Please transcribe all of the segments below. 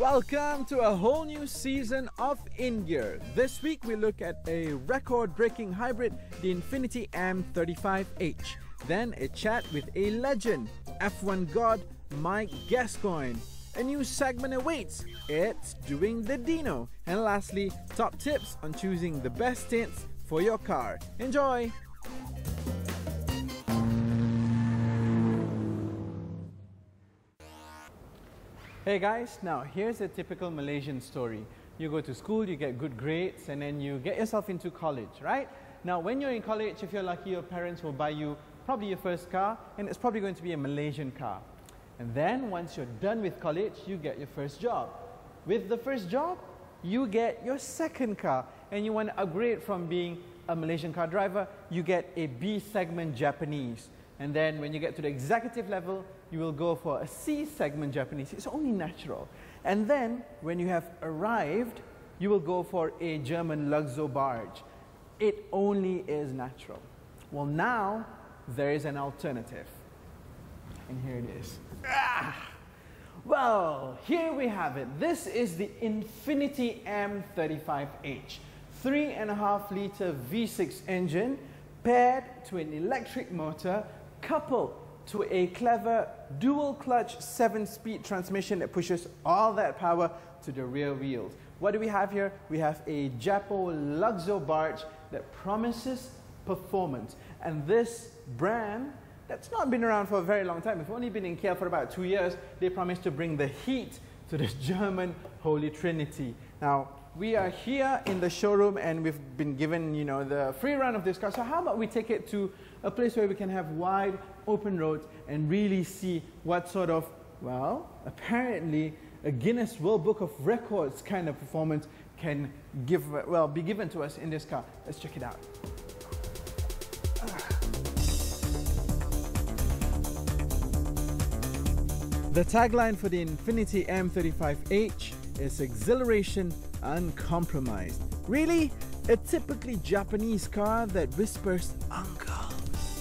Welcome to a whole new season of In Gear. This week we look at a record-breaking hybrid, the Infiniti M35h. Then a chat with a legend, F1 god Mike Gascoigne. A new segment awaits, it's Doing the Dino. And lastly, top tips on choosing the best tints for your car. Enjoy! Hey guys, now here's a typical Malaysian story. You go to school, you get good grades, and then you get yourself into college, right? Now when you're in college, if you're lucky, your parents will buy you probably your first car, and it's probably going to be a Malaysian car. And then once you're done with college, you get your first job. With the first job, you get your second car, and you want to upgrade from being a Malaysian car driver, you get a B segment Japanese. And then when you get to the executive level, you will go for a C segment Japanese. It's only natural. And then when you have arrived, you will go for a German kuxo-barge. It only is natural. Well, now there is an alternative. And here it is. Well, here we have it. This is the Infiniti M35h. 3.5-litre V6 engine paired to an electric motor coupled to a clever dual clutch 7-speed transmission that pushes all that power to the rear wheels. What do we have here? We have a Japo kuxo-barge that promises performance. And this brand, that's not been around for a very long time. It's only been in KL for about 2 years. They promised to bring the heat to this German Holy Trinity. Now, we are here in the showroom and we've been given, the free run of this car. So how about we take it to a place where we can have wide open roads and really see what sort of, well, apparently a Guinness World Book of Records kind of performance can be given to us in this car. Let's check it out. The tagline for the Infiniti M35h is exhilaration uncompromised. Really? A typically Japanese car that whispers, "Uncle."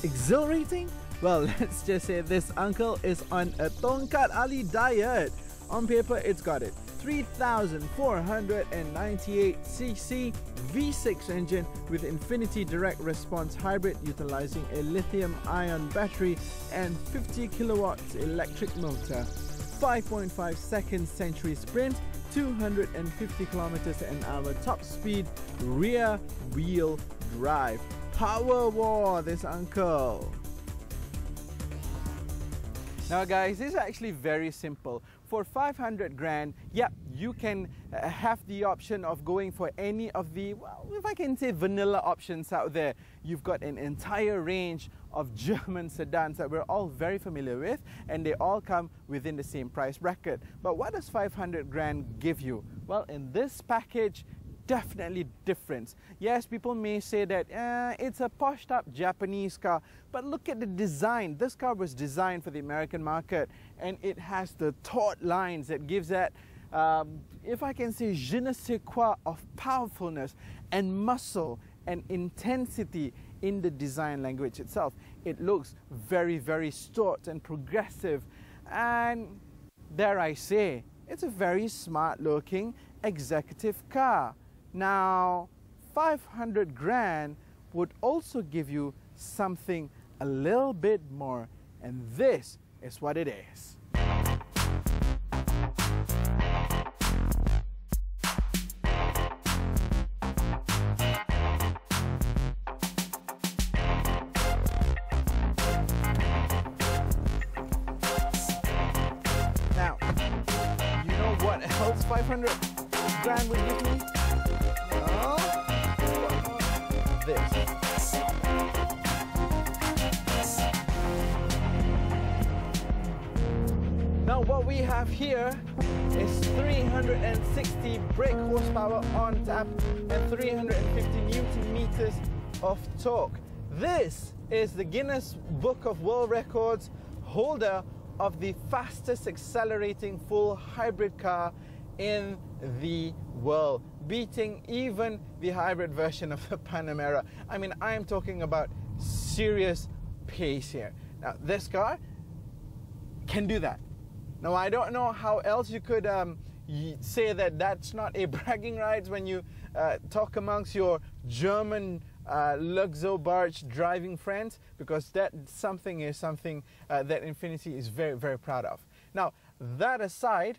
Exhilarating? Well, let's just say this uncle is on a Tongkat Ali diet. On paper, it's got it. 3,498cc V6 engine with Infiniti direct response hybrid utilizing a lithium-ion battery and 50 kilowatts electric motor. 5.5 second century sprint, 250 kilometers an hour top speed, rear wheel drive. Power war, this uncle. Now guys, this is actually very simple. For 500 grand, yep, you can have the option of going for any of the, well, if I can say vanilla options out there. You've got an entire range of German sedans that we're all very familiar with, and they all come within the same price bracket. But what does 500 grand give you? Well, in this package, definitely different. Yes, people may say that it's a poshed up Japanese car, but look at the design. This car was designed for the American market, and it has the taut lines that gives that, if I can say, je ne sais quoi of powerfulness and muscle and intensity in the design language itself. It looks very, very stout and progressive, and dare I say, it's a very smart looking executive car. Now, 500 grand would also give you something a little bit more, and this is what it is. Now, you know what else 500 grand would give me? This. Now what we have here is 360 brake horsepower on tap and 350 Newton meters of torque. This is the Guinness Book of World Records holder of the fastest accelerating full hybrid car in the world, beating even the hybrid version of the Panamera. I mean, I am talking about serious pace here. Now, this car can do that. Now, I don't know how else you could say that that's not a bragging rights when you talk amongst your German kuxo-barge driving friends, because that something that Infiniti is very, very proud of. Now, that aside,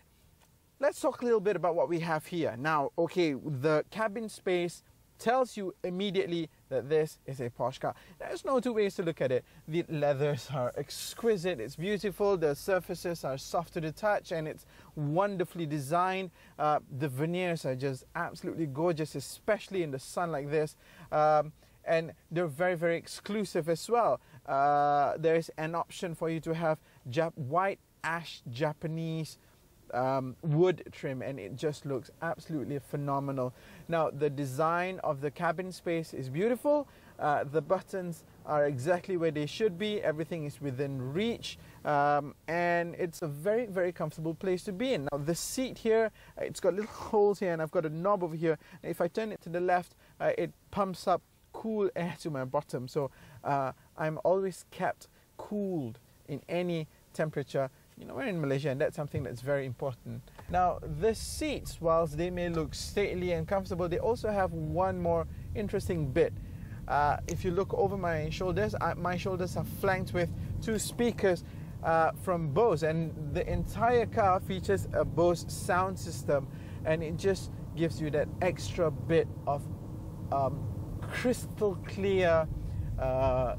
let's talk a little bit about what we have here. Now, okay, the cabin space tells you immediately that this is a posh car. There's no two ways to look at it. The leathers are exquisite, it's beautiful, the surfaces are soft to the touch, and it's wonderfully designed. The veneers are just absolutely gorgeous, especially in the sun like this. And they're very, very exclusive as well. There's an option for you to have white ash Japanese wood trim, and it just looks absolutely phenomenal. Now, the design of the cabin space is beautiful. The buttons are exactly where they should be. Everything is within reach, and it's a very, very comfortable place to be in. Now, the seat here, it's got little holes here, and I've got a knob over here. If I turn it to the left, it pumps up cool air to my bottom, so I'm always kept cooled in any temperature. You know, we're in Malaysia, and that's something that's very important. Now, the seats, whilst they may look stately and comfortable, they also have one more interesting bit. If you look over my shoulders are flanked with two speakers from Bose, and the entire car features a Bose sound system, and it just gives you that extra bit of crystal clear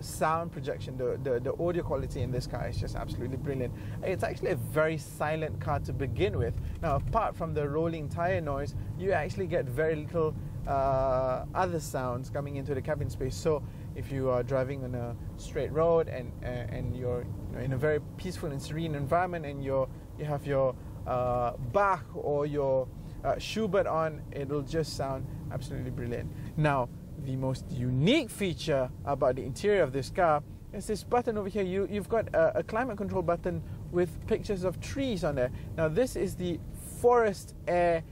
sound projection. The audio quality in this car is just absolutely brilliant. It's actually a very silent car to begin with. Now, apart from the rolling tire noise, you actually get very little other sounds coming into the cabin space. So if you are driving on a straight road and you're in a very peaceful and serene environment, and you have your Bach or your Schubert on, it'll just sound absolutely brilliant. Now, the most unique feature about the interior of this car is this button over here. You've got a climate control button with pictures of trees on there. Now, this is the forest air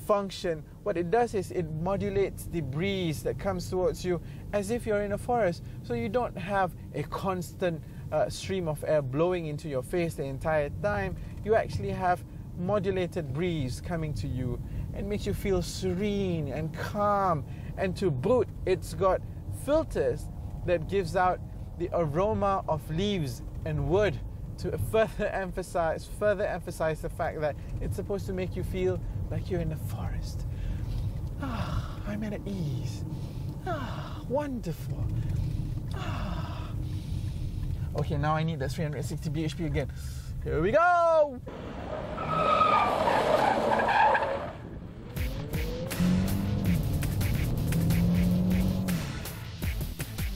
function. What it does is it modulates the breeze that comes towards you as if you're in a forest, so you don't have a constant stream of air blowing into your face the entire time. You actually have modulated breeze coming to you, and makes you feel serene and calm. And to boot, it's got filters that gives out the aroma of leaves and wood to further emphasize the fact that it's supposed to make you feel like you're in the forest. I'm at ease. Wonderful. Okay, now I need that 360 bhp again. Here we go!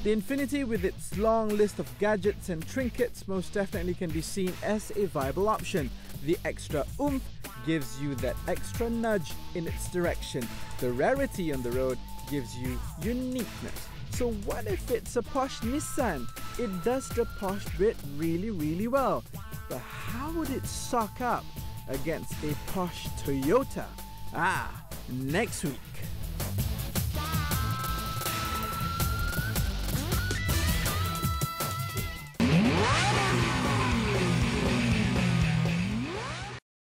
The Infiniti, with its long list of gadgets and trinkets, most definitely can be seen as a viable option. The extra oomph gives you that extra nudge in its direction. The rarity on the road gives you uniqueness. So what if it's a posh Nissan? It does the posh bit really, really well. But how would it sock up against a posh Toyota? Next week.